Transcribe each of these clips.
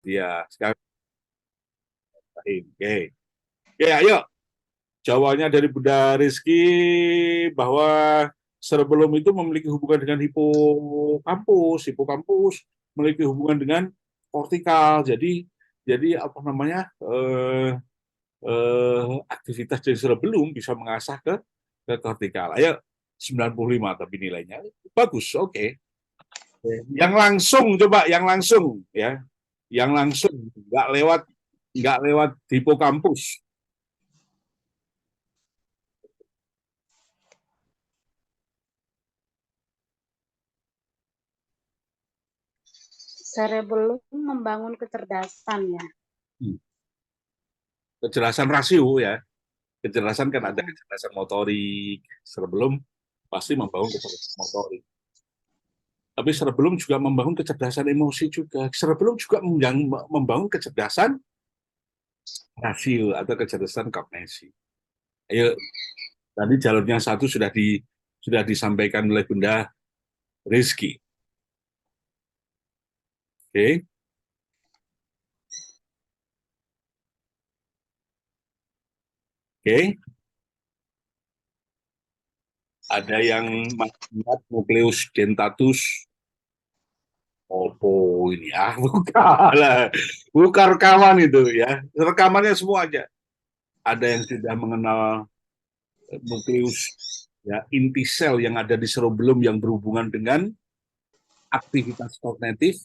Ya, sekarang oke. Oke, ayo. Jawabannya dari Bunda Rizky bahwa cerebellum itu memiliki hubungan dengan hipokampus. Hipokampus memiliki hubungan dengan kortikal. Jadi apa namanya? Aktivitas dari cerebellum bisa mengasah ke kortikal. Ayo, 95 tapi nilainya bagus. Oke. Yang langsung coba, yang langsung ya. Yang langsung nggak lewat hipokampus. Cerebellum membangun kecerdasan ya. Kecerdasan rasio ya. Kecerdasan kan ada kecerdasan motorik, cerebellum pasti membangun kecerdasan motorik. Tapi cerebellum juga membangun kecerdasan emosi juga. Cerebellum juga membangun kecerdasan rasio atau kecerdasan kognisi. Ayo, tadi jalurnya satu sudah disampaikan oleh Bunda Rizky. Oke. Oke. Ada yang melihat nukleus dentatus. Opo ini bukan lah, bukan rekaman itu ya, rekamannya semua aja. Ada yang sudah mengenal nukleus ya, inti sel yang ada di cerebellum yang berhubungan dengan aktivitas kognitif.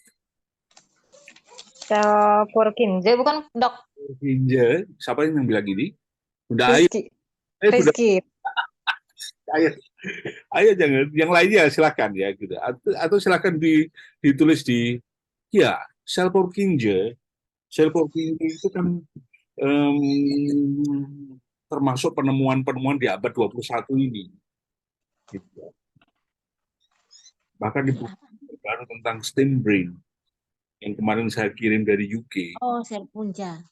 Purkinje bukan dok? Purkinje, siapa yang bilang gini? Bunda Ayu. Rizky. Bunda Rizky. Ayu. Ayo jangan, yang lainnya silakan ya gitu. Atau silakan ditulis di ya sel Purkinje. Sel Purkinje itu kan termasuk penemuan-penemuan di abad 21 ini. Gitu. Bahkan di buku baru tentang stem brain yang kemarin saya kirim dari UK. Oh, sel punca.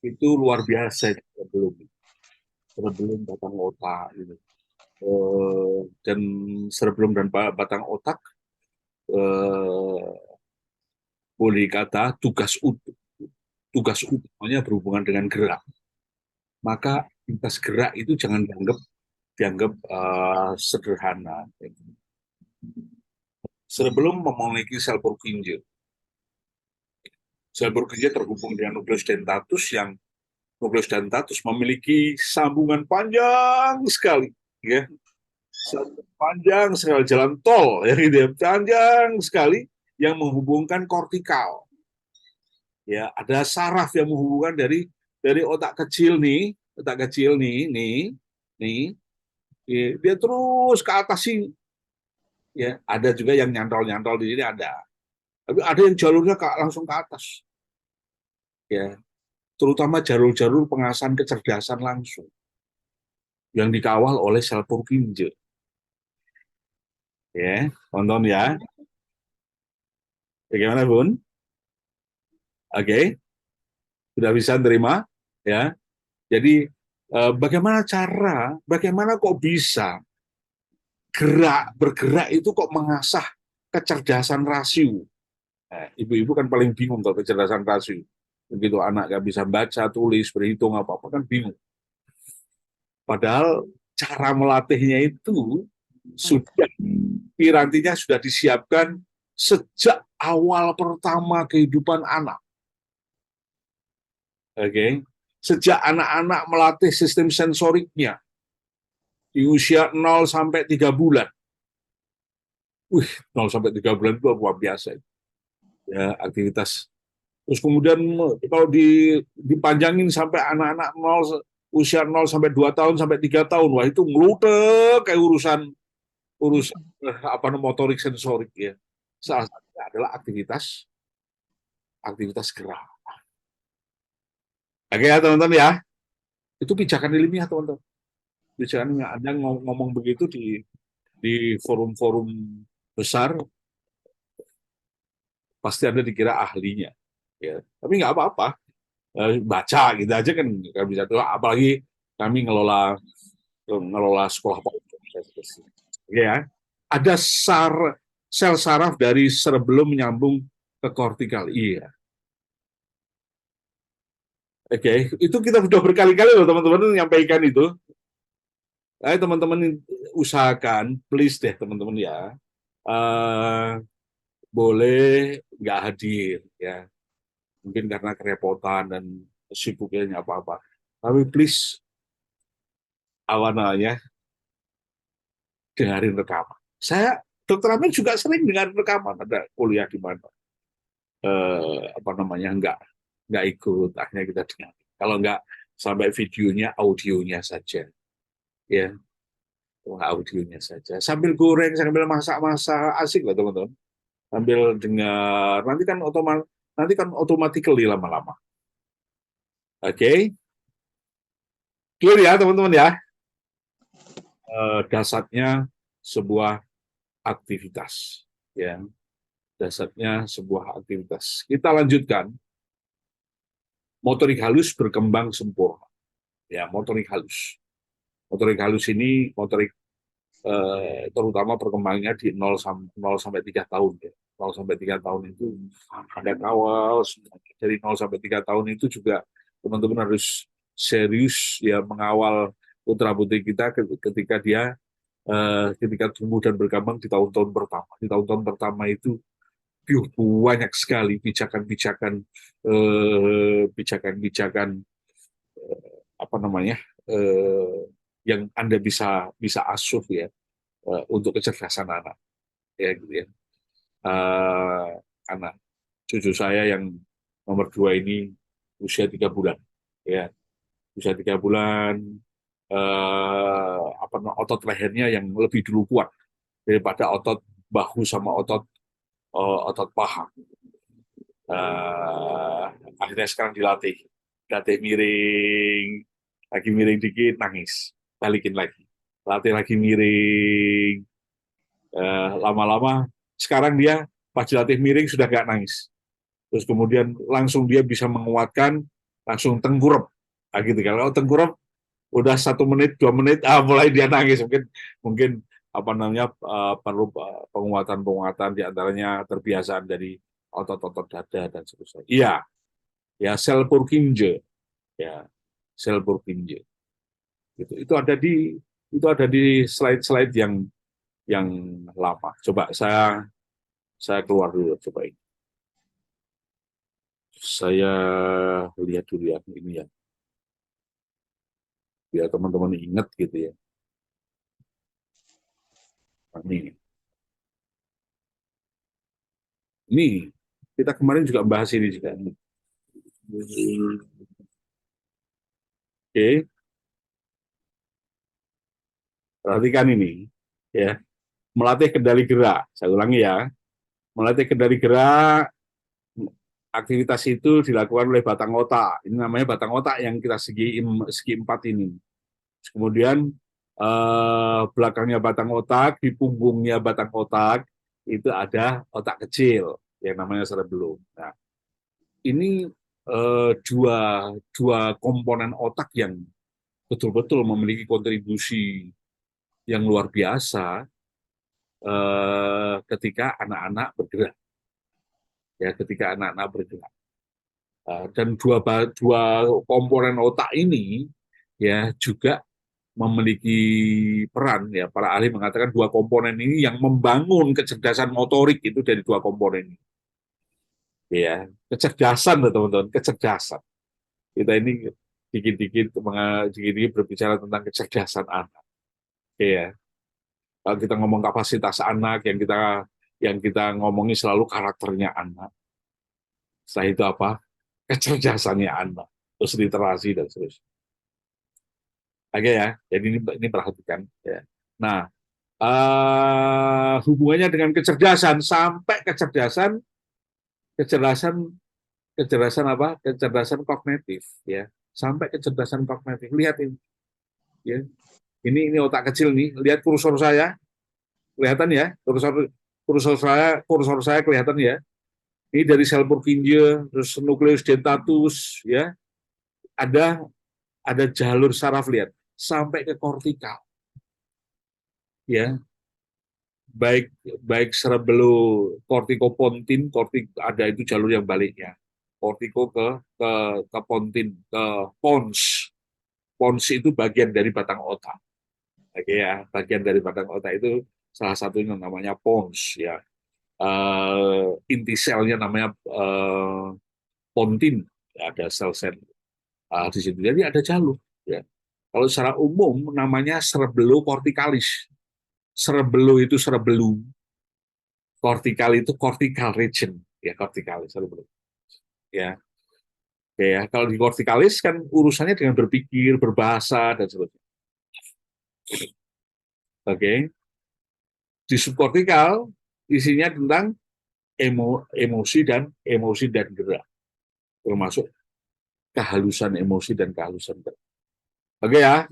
Itu luar biasa cerebellum batang otak gitu. Dan cerebellum dan batang otak boleh kata tugas utamanya berhubungan dengan gerak. Maka aktivitas gerak itu jangan dianggap sederhana. Cerebellum memiliki sel Purkinje. Sel Purkinje terhubung dengan nukleus dentatus yang nukleus dentatus memiliki sambungan panjang sekali, ya, panjang sekali jalan tol, ya, gitu ya, panjang sekali yang menghubungkan kortikal. Ya, ada saraf yang menghubungkan dari otak kecil nih, nih, dia terus ke atas sih. Ya, ada juga yang nyantol-nyantol di sini ada. Tapi ada yang jalurnya langsung ke atas. Ya, terutama jalur-jalur pengasahan kecerdasan langsung yang dikawal oleh sel Purkinje. Ya, tonton ya. Bagaimana, Bun? Oke. Sudah bisa terima? Ya. Jadi bagaimana kok bisa bergerak itu kok mengasah kecerdasan rasio? Ibu-ibu kan paling bingung kalau kecerdasan rasio. Begitu anak nggak bisa baca, tulis, berhitung apa-apa kan bingung. Padahal cara melatihnya itu sudah pirantinya sudah disiapkan sejak awal pertama kehidupan anak. Oke. Sejak anak-anak melatih sistem sensoriknya di usia 0 sampai 3 bulan. 0 sampai 3 bulan itu luar biasa. Ya, aktivitas. Terus kemudian kalau dipanjangin sampai anak-anak usia 0 sampai 2 tahun sampai 3 tahun, wah itu ngelutek kayak urusan motorik sensorik ya. Salah satunya adalah aktivitas gerak. Oke ya teman-teman ya. Itu pijakan ilmiah teman-teman. Pijakan yang Anda ngomong begitu di forum-forum besar pasti Anda dikira ahlinya. Ya. Tapi nggak apa-apa. Baca gitu aja kan nggak bisa tuh. Apalagi kami ngelola sekolah politik. Ya. Ada sel saraf dari cerebellum menyambung ke kortikal. Iya. Oke, itu kita sudah berkali-kali loh teman-teman menyampaikan itu. Ayo teman-teman usahakan, please deh teman-teman ya, eh, boleh nggak hadir ya, mungkin karena kerepotan dan sibuknya apa-apa. Tapi please awalnya dengerin rekaman. Saya Dokter Amin juga sering dengar rekaman, ada kuliah di mana apa namanya nggak ikut, akhirnya kita dengar. Kalau nggak sampai videonya, audionya saja, ya, audionya saja. Sambil goreng, sambil masak-masak, asik lah teman-teman. Sambil dengar, nanti kan automatically lama-lama. Oke, clear ya teman-teman ya. Dasarnya sebuah aktivitas, ya. Dasarnya sebuah aktivitas. Kita lanjutkan. Motorik halus berkembang sempurna. Ya, motorik halus. Motorik halus ini terutama perkembangannya di 0 sampai 3 tahun ya. 0 sampai 3 tahun itu ada kawal, dari 0 sampai 3 tahun itu juga teman-teman harus serius ya mengawal putra-putri kita ketika tumbuh dan berkembang di tahun-tahun pertama. Di tahun-tahun pertama itu banyak sekali pijakan-pijakan apa namanya yang Anda bisa bisa asuh ya untuk kecerdasan anak ya gitu ya. Eh, Anak cucu saya yang nomor 2 ini usia 3 bulan ya, usia 3 bulan, otot lehernya yang lebih dulu kuat daripada otot bahu sama otot paha. Eh, Akhirnya sekarang dilatih miring, lagi miring dikit nangis, balikin lagi, latih lagi miring. Lama-lama sekarang dia pas dilatih miring sudah nggak nangis, terus kemudian langsung dia bisa menguatkan, langsung tengkurap. Nah, gitu. Kalau tengkurap udah 1 menit 2 menit mulai dia nangis, mungkin mungkin apa namanya perlu penguatan diantaranya terbiasaan dari otot-otot dada dan seterusnya. Iya, ya sel Purkinje, ya sel Purkinje. Itu ada di slide-slide yang lama. Coba saya keluar dulu, coba ini. Saya lihat dulu ya ini ya, biar teman-teman ingat gitu ya. Nah, ini kita kemarin juga bahas ini juga. Oke, perhatikan ini ya. Melatih kendali gerak. Saya ulangi ya. Melatih kendali gerak, aktivitas itu dilakukan oleh batang otak. Ini namanya batang otak yang kita segi 4 ini. Kemudian belakangnya batang otak, di punggungnya batang otak itu ada otak kecil yang namanya cerebellum. Nah, ini dua komponen otak yang betul-betul memiliki kontribusi yang luar biasa ketika anak-anak bergerak. Ya, ketika anak-anak bergerak. Dan dua komponen otak ini ya juga memiliki peran ya, para ahli mengatakan dua komponen ini yang membangun kecerdasan motorik itu dari dua komponen ini. Ya, kecerdasan teman-teman, kecerdasan. Kita ini dikit-dikit berbicara tentang kecerdasan anak. Ya, kalau kita ngomong kapasitas anak, yang kita ngomongin selalu karakternya anak. Setelah itu apa? Kecerdasannya anak, terus literasi dan seterusnya. Oke ya, jadi ini perhatikan. Ya. Nah, hubungannya dengan kecerdasan sampai kecerdasan kecerdasan apa? Kecerdasan kognitif ya, sampai kecerdasan kognitif. Lihat ini, ya. Ini otak kecil nih. Lihat kursor saya, kelihatan ya? Kursor saya kelihatan ya. Ini dari sel Purkinje, terus nukleus dentatus, ya. Ada jalur saraf, lihat sampai ke kortikal, ya. Baik baik cerebellocorticopontine, ada itu jalur yang baliknya. kortiko ke pontin, ke pons. Pons itu bagian dari batang otak. Oke ya, bagian dari batang otak itu salah satunya namanya pons ya. Inti selnya namanya pontin, ya, ada sel-sel di situ. Jadi ada jalur. Ya. Kalau secara umum namanya cerebellocorticalis. Cerebello itu cerebellum, cortical itu cortical region, ya corticalis cerebellum. Ya, oke ya. Kalau di corticalis kan urusannya dengan berpikir, berbahasa dan sebagainya. Oke, di subkortikal isinya tentang emosi dan gerak, termasuk kehalusan emosi dan kehalusan gerak. Oke ya,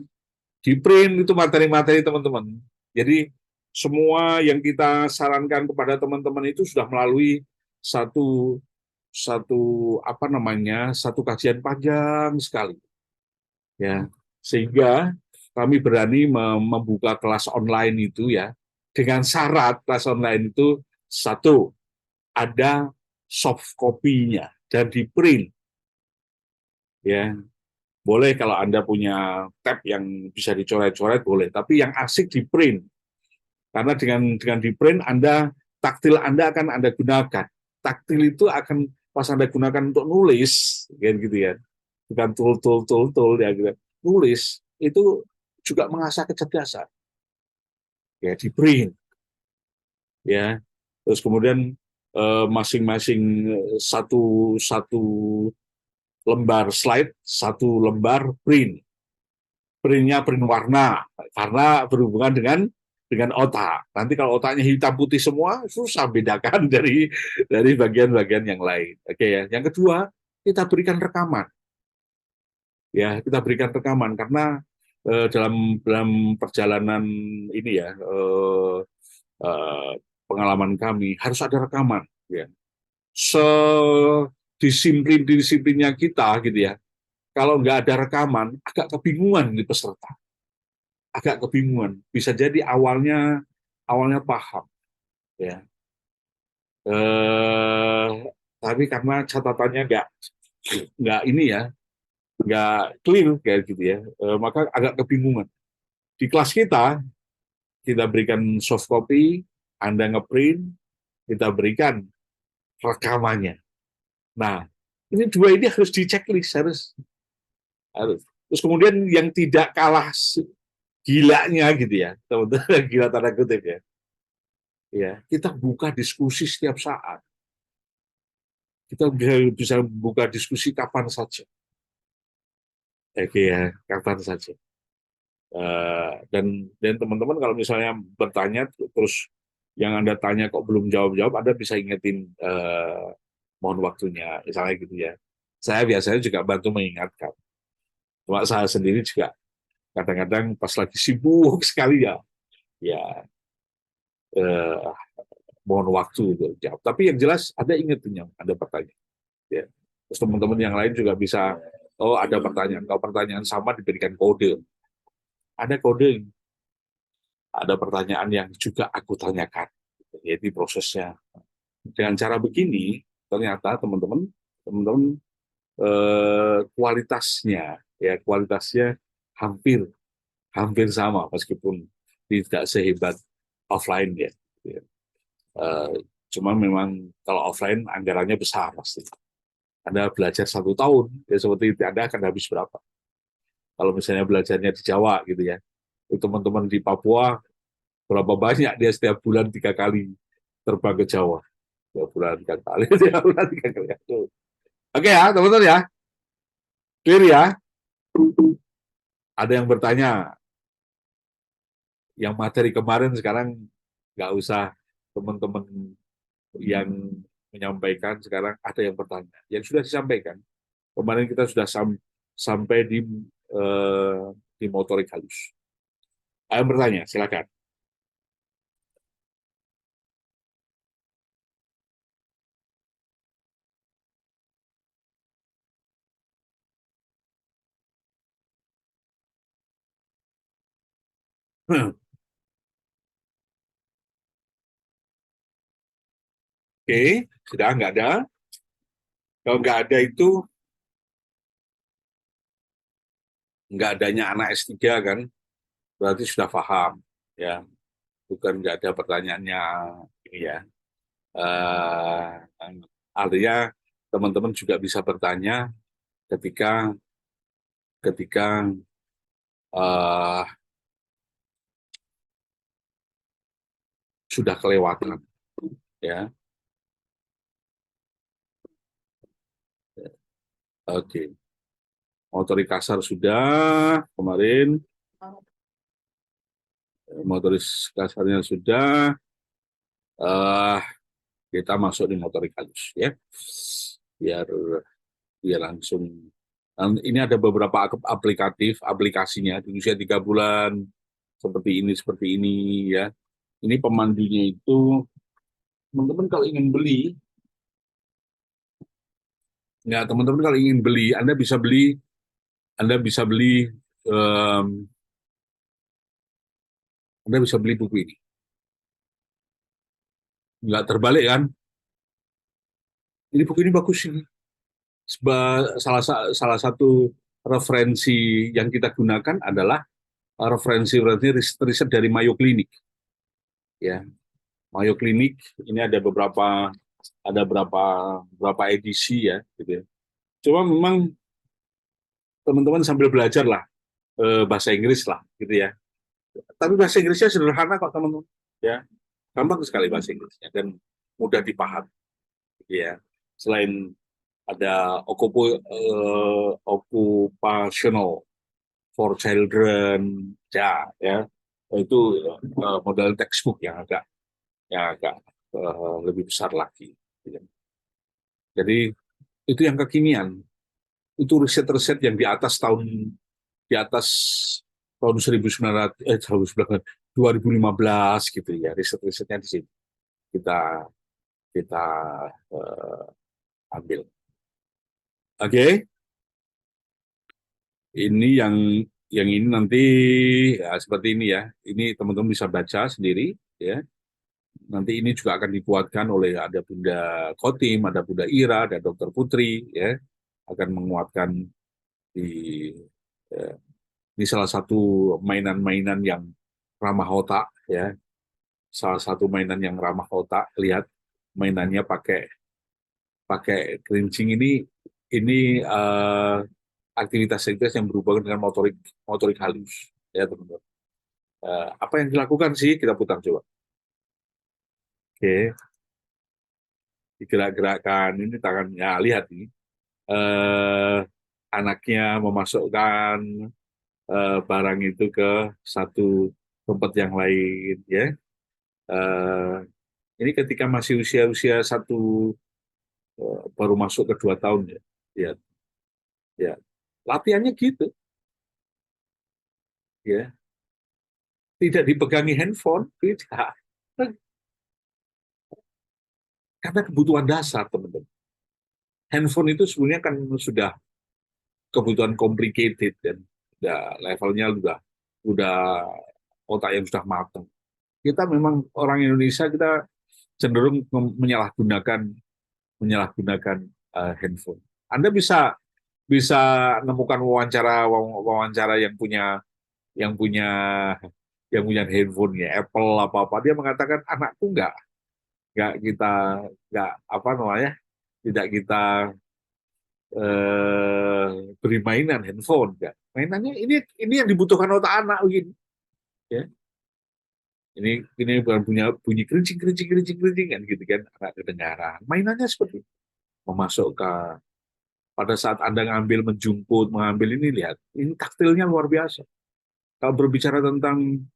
di print itu materi-materi teman-teman. Jadi semua yang kita sarankan kepada teman-teman itu sudah melalui satu satu apa namanya satu kajian panjang sekali ya, sehingga kami berani membuka kelas online itu ya dengan syarat kelas online itu satu ada soft copy-nya dan di print ya. Boleh kalau Anda punya tab yang bisa dicoret-coret boleh, tapi yang asik di print. Karena dengan di print Anda taktil Anda akan Anda gunakan. Taktil itu akan pas Anda gunakan untuk nulis, kayak gitu ya. Bukan tool ya gitu. Nulis itu juga mengasah kecerdasan. Ya di print ya. Terus kemudian masing-masing satu satu lembar slide, satu lembar print. Printnya print warna karena berhubungan dengan otak. Nanti kalau otaknya hitam putih semua susah bedakan dari bagian-bagian yang lain. Oke ya. Yang kedua, kita berikan rekaman. Ya, kita berikan rekaman karena dalam perjalanan ini ya pengalaman kami harus ada rekaman ya. Sedisiplin-disiplinnya kita gitu ya. Kalau nggak ada rekaman, agak kebingungan di peserta. Agak kebingungan. Bisa jadi awalnya paham ya. Eh, tapi karena catatannya nggak ini ya, nggak clear kayak gitu ya, maka agak kebingungan. Di kelas kita berikan soft copy, Anda ngeprint, kita berikan rekamannya. Nah, ini dua ini harus diceklis, harus. Terus kemudian yang tidak kalah gilanya gitu ya, teman-teman, gila tanda kutip ya. Ya, kita buka diskusi setiap saat. Kita bisa buka diskusi kapan saja. Oke ya, kapan saja. Dan teman-teman kalau misalnya bertanya terus yang Anda tanya kok belum jawab-jawab, Anda bisa ingetin mohon waktunya, misalnya gitu ya. Saya biasanya juga bantu mengingatkan. Cuma saya sendiri juga kadang-kadang pas lagi sibuk sekali ya, ya eh, mohon waktu untuk jawab. Tapi yang jelas ada ingetin yang ada pertanyaan. Ya. Terus teman-teman yang lain juga bisa, oh ada pertanyaan, kalau pertanyaan sama diberikan kode. Ada kode, ada pertanyaan yang juga aku tanyakan. Jadi prosesnya dengan cara begini, ternyata teman-teman kualitasnya hampir hampir sama meskipun tidak sehebat offline ya. Eh, Cuma memang kalau offline anggarannya besar pasti. Anda belajar 1 tahun, ya seperti itu Anda akan habis berapa? Kalau misalnya belajarnya di Jawa gitu ya, teman-teman di Papua berapa banyak dia setiap bulan 3 kali terbang ke Jawa, 2 bulan 3 kali, 3 bulan 3 kali. Oke ya teman-teman ya, clear ya. Ada yang bertanya, yang materi kemarin sekarang nggak usah teman-teman yang menyampaikan, sekarang ada yang bertanya. Yang sudah disampaikan, kemarin kita sudah sampai eh, di motorik halus. Ada yang bertanya, silakan. Oke, sudah nggak ada. Kalau nggak ada itu, nggak adanya anak S3 kan, berarti sudah paham. Ya, bukan nggak ada pertanyaannya ini ya. Eh, Artinya teman-teman juga bisa bertanya ketika ketika eh, sudah kelewatan, ya. Oke, motorik kasar sudah kemarin, motorik kasarnya sudah. eh Kita masuk di motorik halus ya, biar biar langsung. Dan ini ada beberapa aplikasinya di usia 3 bulan, seperti ini ya. Ini pemandunya itu, teman-teman kalau ingin beli, ya teman-teman kalau ingin beli, Anda bisa beli, em, Anda bisa beli buku ini. Nggak terbalik kan? Ini buku ini bagus ini. Salah satu referensi yang kita gunakan adalah referensi riset dari Mayo Clinic. Ya, Mayo Clinic ini ada beberapa edisi ya, gitu ya. Cuma memang teman-teman sambil belajar lah bahasa Inggris lah, gitu ya. Tapi bahasa Inggrisnya sederhana kok teman-teman, ya, gampang sekali bahasa Inggrisnya dan mudah dipahami, gitu ya. Selain ada occupational for children, ya, itu model textbook yang agak lebih besar lagi. Jadi itu yang kekinian, itu riset-riset yang di atas tahun 2015 gitu ya, riset-risetnya di sini kita kita ambil. Oke, ini yang ini nanti ya, seperti ini ya. Ini teman-teman bisa baca sendiri ya. Nanti ini juga akan dikuatkan oleh ada Bunda Kotim, ada Bunda Ira, ada Dokter Putri ya, akan menguatkan di ya, ini salah satu mainan-mainan yang ramah otak ya. Salah satu mainan yang ramah otak. Lihat mainannya pakai pakai kerincing ini aktivitas-aktivitas yang berhubungan dengan motorik motorik halus ya teman-teman. Apa yang dilakukan sih, kita putar coba. Oke, digerak-gerakkan ini tangannya, lihat ini eh, anaknya memasukkan barang itu ke satu tempat yang lain ya. Eh, ini ketika masih usia-usia baru masuk ke 2 tahun ya. Ya, ya. Latihannya gitu ya. Tidak dipegangi handphone, tidak. Karena kebutuhan dasar, teman-teman. Handphone itu sebenarnya kan sudah kebutuhan complicated dan levelnya udah otak yang sudah matang. Kita memang orang Indonesia, kita cenderung menyalahgunakan handphone. Anda bisa bisa menemukan wawancara yang punya yang punya handphone ya, Apple apa dia mengatakan anakku nggak kita nggak apa namanya tidak kita beri mainan handphone, nggak, mainannya ini yang dibutuhkan otak anak begini ya. Ini bukan punya bunyi kerincing kerincing kerincing kerincing kan, gitu kan, anak kedengaran mainannya seperti memasukkan. Pada saat Anda mengambil ini, lihat, ini taktilnya luar biasa. Kalau berbicara tentang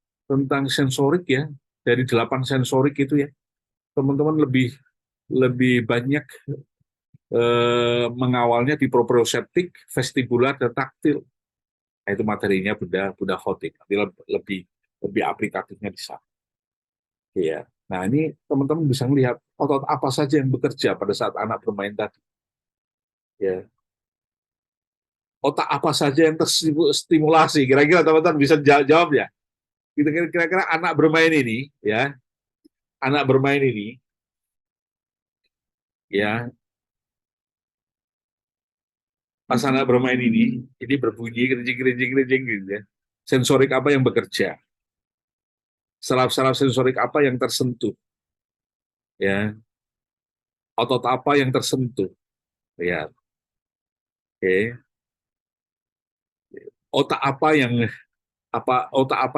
sensorik ya, dari 8 sensorik itu ya, teman-teman lebih lebih banyak mengawalnya di proprioseptik, vestibular, dan taktil. Nah, itu materinya Bunda Khotik. Nanti lebih lebih aplikatifnya di sana. Ya. Nah, ini teman-teman bisa melihat otot apa saja yang bekerja pada saat anak bermain tadi. Ya. Otak apa saja yang terstimulasi? Kira-kira teman-teman bisa jawab ya? Kira-kira anak bermain ini, ya, pas anak bermain ini berbunyi kerincing gitu ya. Sensorik apa yang bekerja? Saraf-saraf sensorik apa yang tersentuh? Ya, otot apa yang tersentuh? Ya, oke. Otak apa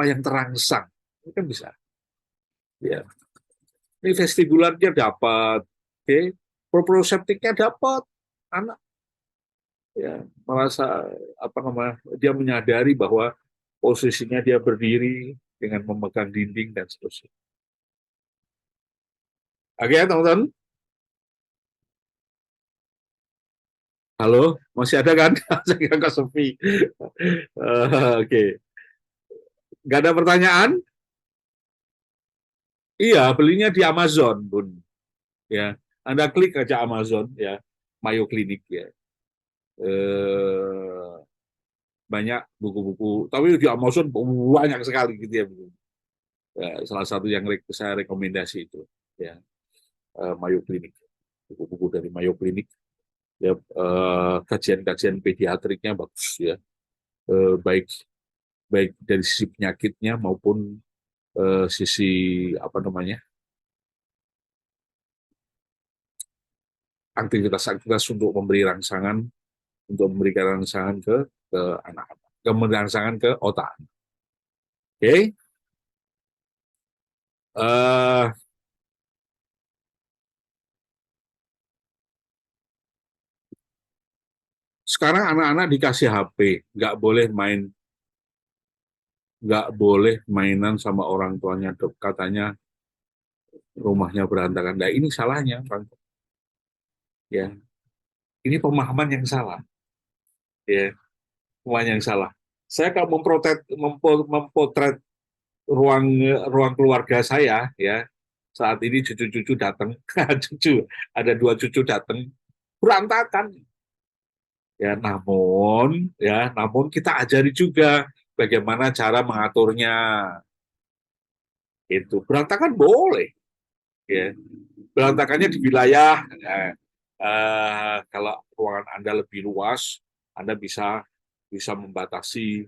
yang terangsang? Ini kan bisa. Ya, ini vestibularnya dapat, oke. Proprioceptiknya dapat. Anak ya merasa apa namanya? Dia menyadari bahwa posisinya dia berdiri dengan memegang dinding dan seterusnya. Oke, teman-teman. Halo, masih ada kan? Saya kira kok sepi. Oke, nggak ada pertanyaan? Iya, belinya di Amazon, Bun. Ya, Anda klik aja Amazon ya, Mayo Clinic ya. Eh, banyak buku-buku, tapi di Amazon banyak sekali gitu ya. Ya, salah satu yang saya rekomendasi itu ya, Mayo Clinic. Buku-buku dari Mayo Clinic ya, kajian-kajian pediatriknya bagus ya. Baik baik dari sisi penyakitnya maupun sisi apa namanya aktivitas-aktivitas untuk memberikan rangsangan ke anak-anak, memberikan rangsangan ke otak. Oke, okay? Sekarang anak-anak dikasih HP, nggak boleh mainan sama orang tuanya, dok. Katanya rumahnya berantakan. Nah, ini salahnya, Bang. Ya, ini pemahaman yang salah. Ya, pemahaman yang salah. Saya kalau mempotret ruang ruang keluarga saya, ya, saat ini cucu-cucu datang, ada 2 cucu datang, berantakan. Namun kita ajari juga bagaimana cara mengaturnya. Itu berantakan boleh, ya. Berantakannya di wilayah, kalau ruangan Anda lebih luas, Anda bisa membatasi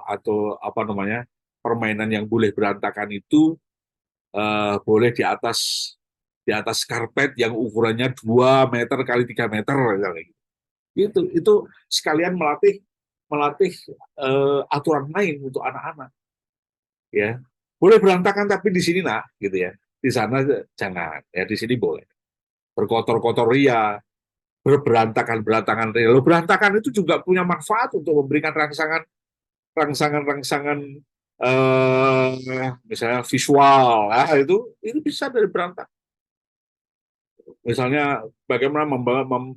atau apa namanya, permainan yang boleh berantakan itu boleh di atas karpet yang ukurannya 2 meter kali 3 meter misalnya. Itu sekalian melatih aturan main untuk anak-anak, ya. Boleh berantakan tapi di sini nak, gitu ya. Di sana jangan, ya. Di sini boleh berkotor-kotor ria, berantakan ria. Lo berantakan itu juga punya manfaat untuk memberikan rangsangan misalnya visual, itu bisa dari berantakan. Misalnya bagaimana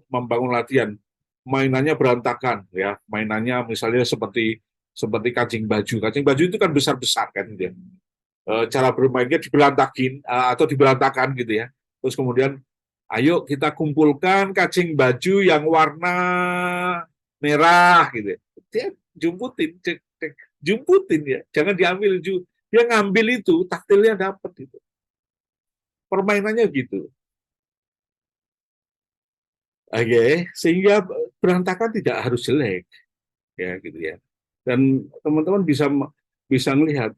membangun latihan, mainannya berantakan, ya. Mainannya misalnya seperti kancing baju itu kan besar-besar kan, gitu ya. Cara bermainnya diberantakan gitu ya. Terus kemudian, ayo kita kumpulkan kancing baju yang warna merah gitu ya. Dia jumputin ya, jangan diambil, dia ngambil itu taktilnya dapat itu. Permainannya gitu. Oke, sehingga berantakan tidak harus jelek, ya gitu ya. Dan teman-teman bisa melihat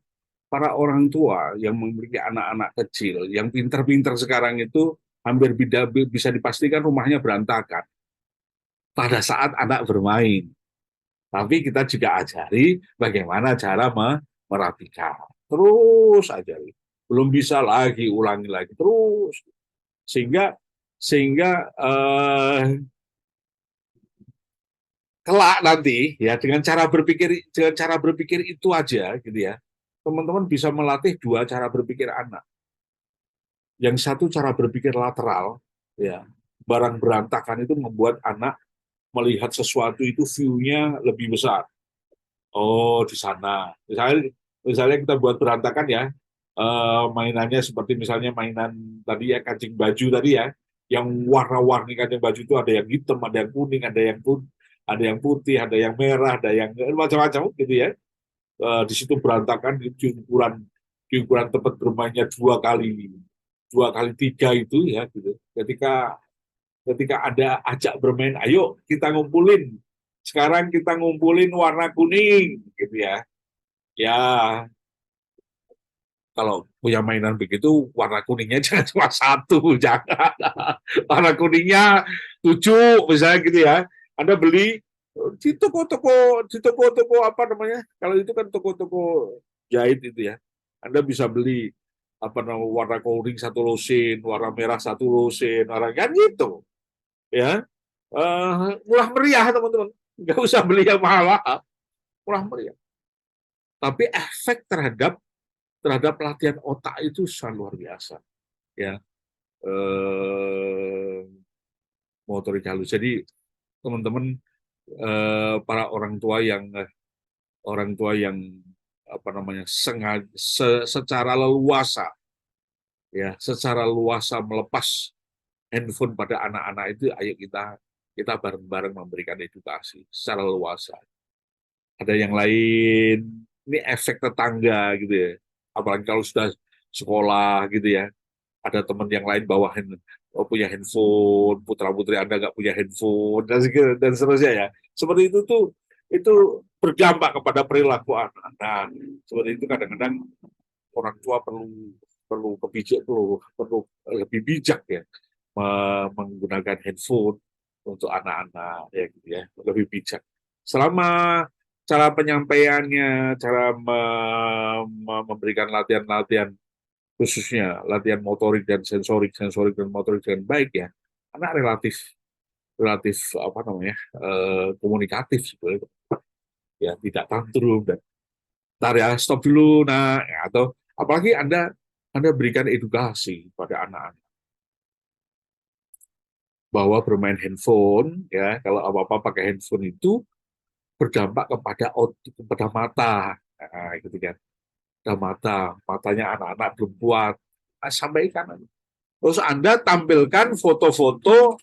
para orang tua yang memiliki anak-anak kecil yang pinter-pinter sekarang itu hampir bisa dipastikan rumahnya berantakan pada saat anak bermain. Tapi kita juga ajari bagaimana cara merapikan. Terus ajari. Belum bisa lagi, ulangi lagi terus. Sehingga kelak nanti ya dengan cara berpikir itu aja gitu ya, teman-teman bisa melatih 2 cara berpikir anak. Yang satu cara berpikir lateral, ya, barang berantakan itu membuat anak melihat sesuatu itu view-nya lebih besar. Oh, di sana misalnya kita buat berantakan ya, mainannya seperti misalnya mainan tadi ya, kancing baju tadi ya, yang warna-warni kancing baju itu ada yang hitam, ada yang kuning, ada yang putih, ada yang merah, ada yang macam-macam gitu ya. Di situ berantakan di ukuran tempat bermainnya 2 kali 3 itu ya gitu. Ketika Ketika ada ajak bermain, ayo kita ngumpulin. Sekarang kita ngumpulin warna kuning, gitu ya. Ya, kalau punya mainan begitu, warna kuningnya jangan cuma satu, jangan. Warna kuningnya 7, misalnya gitu ya. Anda beli di toko-toko apa namanya? Kalau itu kan toko-toko jahit itu ya. Anda bisa beli apa namanya warna kuning satu lusin, warna merah satu lusin, warna kan gitu, ya. Murah meriah teman-teman, nggak usah beli yang mahal-mahal, murah meriah. Tapi efek terhadap latihan otak itu sangat luar biasa, ya. eh, Motorik halus. Jadi teman-teman, para orang tua yang apa namanya sengaja secara leluasa, ya, secara luasa melepas handphone pada anak-anak itu, ayo kita bareng-bareng memberikan edukasi secara luasa. Ada yang lain, ini efek tetangga gitu ya. Apalagi kalau sudah sekolah gitu ya, ada teman yang lain punya handphone, putra putri Anda nggak punya handphone, dan seterusnya ya. Seperti itu tuh, itu berdampak kepada perilaku anak. Nah, seperti itu kadang-kadang orang tua perlu perlu kebijak perlu perlu lebih bijak ya, menggunakan handphone untuk anak-anak ya gitu ya, lebih bijak. Selama cara penyampaiannya, cara memberikan latihan-latihan, khususnya latihan motorik dan sensorik dan motorik dengan baik ya, anak relatif relatif apa namanya komunikatif sebetulnya, ya, tidak tantrum dan ntar ya stop dulu, nah ya, atau apalagi anda berikan edukasi pada anak-anak bahwa bermain handphone, ya, kalau apa-apa pakai handphone itu berdampak kepada mata, nah, gitu kan, matanya anak-anak belum kuat. Nah, sampaikan. Terus Anda tampilkan foto-foto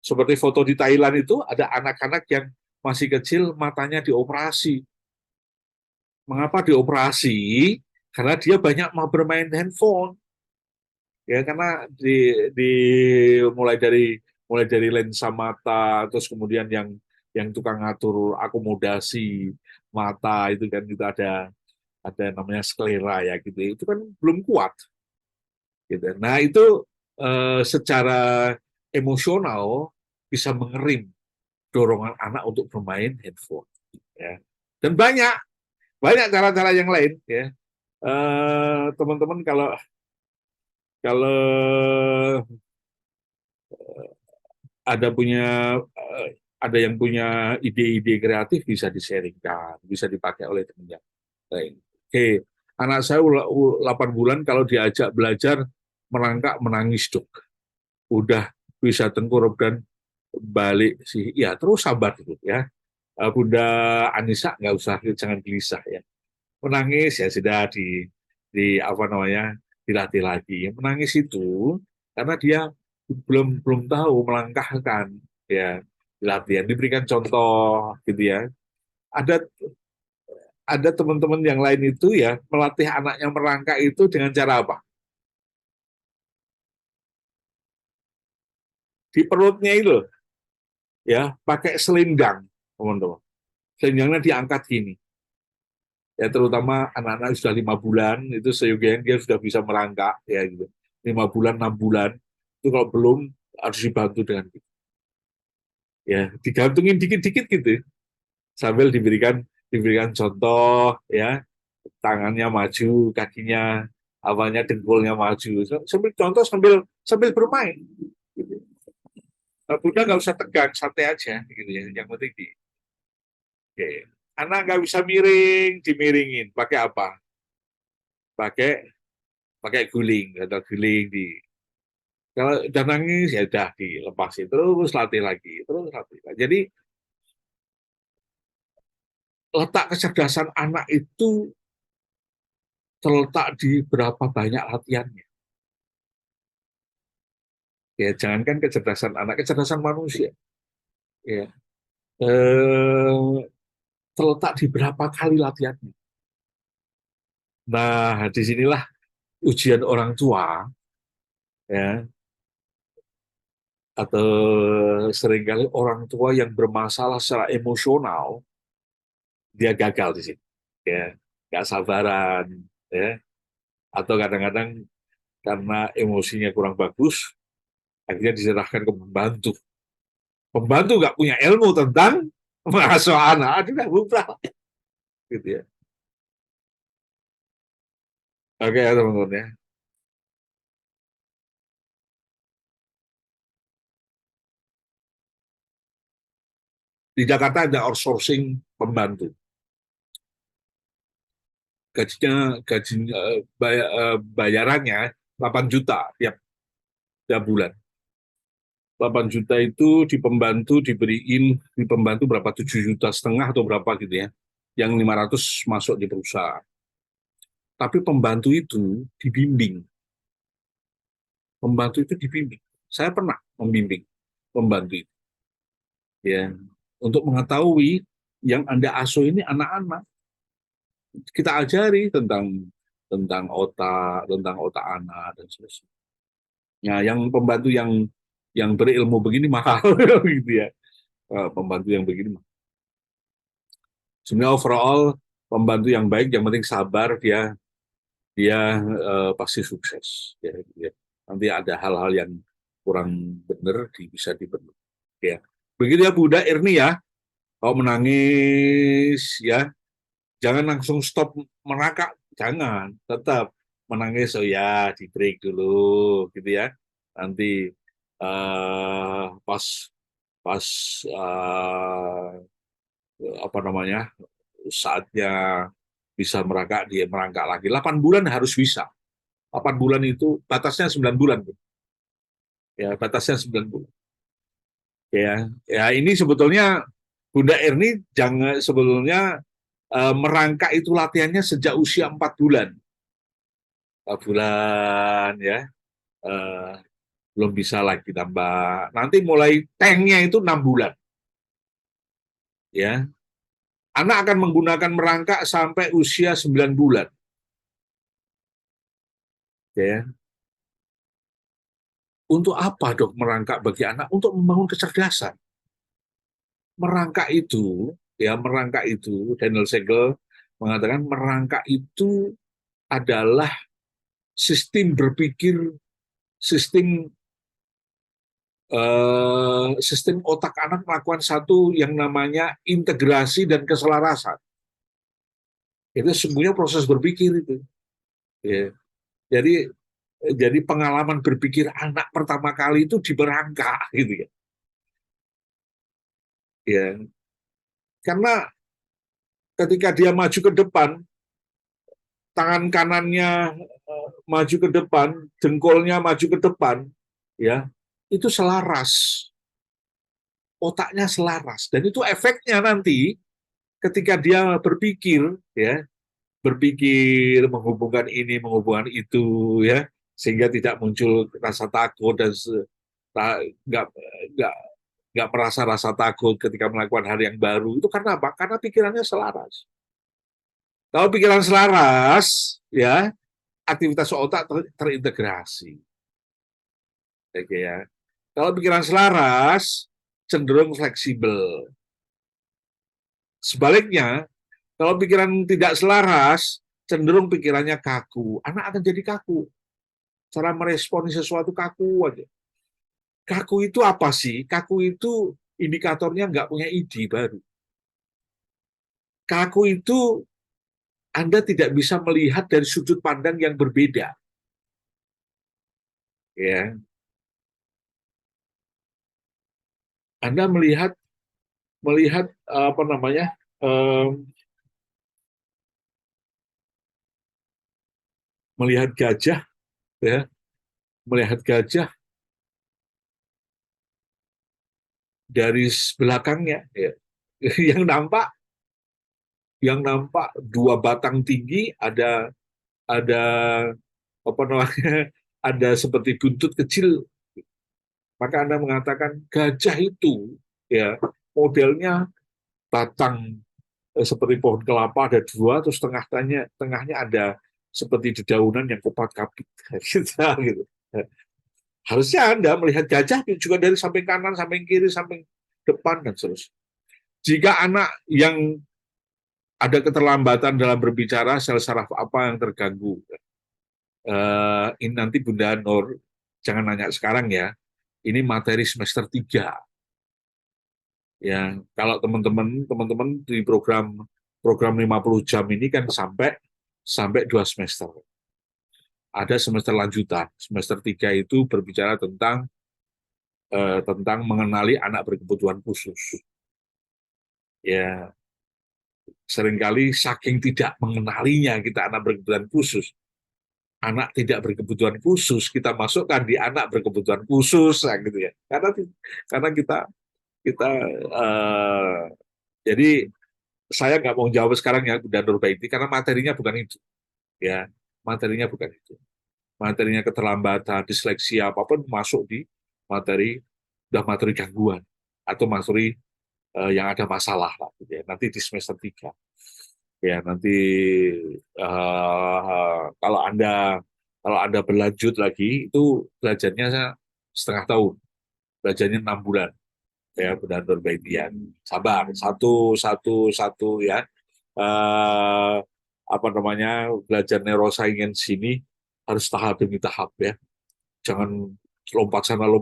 seperti foto di Thailand, itu ada anak-anak yang masih kecil matanya dioperasi. Mengapa dioperasi? Karena dia banyak mau bermain handphone. Ya, karena di mulai dari lensa mata, terus kemudian yang tukang ngatur akomodasi mata itu kan, itu ada namanya sklera ya gitu. Itu kan belum kuat gitu. Nah, itu secara emosional bisa mengerim dorongan anak untuk bermain handphone, ya. Dan banyak banyak cara-cara yang lain, ya. Teman-teman, kalau kalau ada punya eh, ada yang punya ide-ide kreatif, bisa di-sharingkan, bisa dipakai oleh teman yang lain. Oke, anak saya 8 bulan kalau diajak belajar merangkak menangis, Dok. Udah bisa tengkurap dan balik sih. Ya, terus sabar dulu ya. Bunda Anissa, nggak usah, jangan gelisah ya. Menangis ya sudah di apa namanya dilatih lagi. Menangis itu karena dia belum belum tahu melangkahkan, ya, latihan, diberikan contoh gitu ya. Ada ada teman-teman yang lain itu ya melatih anaknya merangkak itu dengan cara apa? Di perutnya itu ya, pakai selendang, teman-teman. Selendangnya diangkat gini. Ya, terutama anak-anak sudah 5 bulan itu seyogianya dia sudah bisa merangkak ya gitu. 5 bulan, 6 bulan itu kalau belum, harus dibantu dengan gitu. Ya, digantungin dikit-dikit gitu sambil diberikan contoh, ya, tangannya maju, kakinya awalnya dengkulnya maju, sambil contoh, sambil sambil bermain gitu. Nah, Bunda nggak usah tegang, santai aja gitu ya, yang penting oke. Anak nggak bisa miring, dimiringin pakai apa? pakai pakai guling, atau guling di, kalau udah nangis ya udah dilepasin, terus latih lagi, terus latih lagi. Jadi letak kecerdasan anak itu terletak di berapa banyak latihannya. Ya, jangankan kecerdasan anak, kecerdasan manusia, ya, eh, terletak di berapa kali latihannya. Nah, disinilah ujian orang tua, ya. atau seringkali orang tua yang bermasalah secara emosional, dia gagal di sini. Ya, nggak sabaran, ya. Atau kadang-kadang karena emosinya kurang bagus, akhirnya diserahkan ke pembantu. Pembantu nggak punya ilmu tentang mengasuh anak, dia buta, gitu ya. Oke ya teman-teman ya. Di Jakarta ada outsourcing pembantu. Gajinya bayarannya 8 juta tiap bulan. 8 juta itu di pembantu berapa, 7,5 juta atau berapa gitu ya. Yang 500 masuk di perusahaan. Tapi pembantu itu dibimbing. Pembantu itu dibimbing. Saya pernah membimbing pembantu itu. Ya, untuk mengetahui yang Anda asuh ini anak-anak. Kita ajari tentang otak anak dan sebagainya. Nah, yang pembantu yang berilmu begini mahal gitu ya. Pembantu yang begini mahal. Sebenarnya overall pembantu yang baik, yang penting sabar, dia pasti sukses. Ya. Nanti ada hal-hal yang kurang benar bisa dibenahi. Ya. Begitu ya Bunda Irni ya. Kalau menangis ya, jangan langsung stop merangkak, jangan, tetap menangis, oh ya di break dulu gitu ya. Nanti pas pas apa namanya, saatnya bisa merangkak, dia merangkak lagi. 8 bulan harus bisa. 8 bulan itu batasnya 9 bulan. Ya, batasnya 9 bulan. Ya, ini sebetulnya Bunda Erni jangan sebetulnya merangkak itu latihannya sejak usia 4 bulan. 4 bulan ya. Eh, belum bisa lagi tambah. Nanti mulai tanknya itu 6 bulan. Ya. Anak akan menggunakan merangkak sampai usia 9 bulan. Ya. Untuk apa dok merangkak bagi anak? Untuk membangun kecerdasan. Merangkak itu, Daniel Siegel mengatakan merangkak itu adalah sistem berpikir, sistem sistem otak anak melakukan satu yang namanya integrasi dan keselarasan. Itu sesungguhnya proses berpikir itu. Ya. Jadi pengalaman berpikir anak pertama kali itu di merangkak gitu ya. Ya. Karena ketika dia maju ke depan, tangan kanannya maju ke depan, jengkolnya maju ke depan, ya, itu selaras. Otaknya selaras, dan itu efeknya nanti ketika dia berpikir, ya, berpikir menghubungkan ini, menghubungkan itu, ya, sehingga tidak muncul rasa takut dan nggak nggak nggak merasa rasa takut ketika melakukan hal yang baru. Itu karena apa? Karena pikirannya selaras. Kalau pikiran selaras, ya, aktivitas otak terintegrasi. Oke ya. Kalau pikiran selaras, cenderung fleksibel. Sebaliknya, kalau pikiran tidak selaras, cenderung pikirannya kaku. Anak akan jadi kaku. Cara meresponi sesuatu kaku aja. Kaku itu apa sih? Kaku itu indikatornya nggak punya ide baru. Kaku itu Anda tidak bisa melihat dari sudut pandang yang berbeda. Ya. Anda melihat apa namanya? Melihat gajah, ya, melihat gajah dari belakangnya, ya. yang nampak dua batang tinggi, ada apa namanya, ada seperti buntut kecil, maka Anda mengatakan gajah itu, ya, modelnya batang seperti pohon kelapa ada dua, terus tengahnya ada seperti dedaunan yang kupat kapit gitu. Harusnya Anda melihat gajah juga dari samping kanan, samping kiri, samping depan, dan seterusnya. Jika anak yang ada keterlambatan dalam berbicara, sel saraf apa yang terganggu, ini nanti Bunda Nur, jangan nanya sekarang ya, ini materi semester 3. Ya, kalau teman-teman di program 50 jam ini kan sampai 2 semester. Ada semester lanjutan. Semester 3 itu berbicara tentang mengenali anak berkebutuhan khusus. Ya, seringkali saking tidak mengenalinya kita anak berkebutuhan khusus, anak tidak berkebutuhan khusus kita masukkan di anak berkebutuhan khusus, ya, gitu ya. Karena kita jadi saya nggak mau jawab sekarang ya Bunda Nurbaiti karena materinya bukan itu, ya, materinya bukan itu. Materinya keterlambatan, disleksia, apapun masuk di materi gangguan atau materi yang ada masalah lah, gitu ya. Nanti di semester 3. Ya, nanti kalau Anda berlanjut lagi itu belajarnya setengah tahun, belajarnya 6 bulan. Ya, benar Baitian. Sabar, satu ya. Eh, apa namanya, belajar neuroscience ini harus tahap demi tahap ya. Jangan lompat sana lompat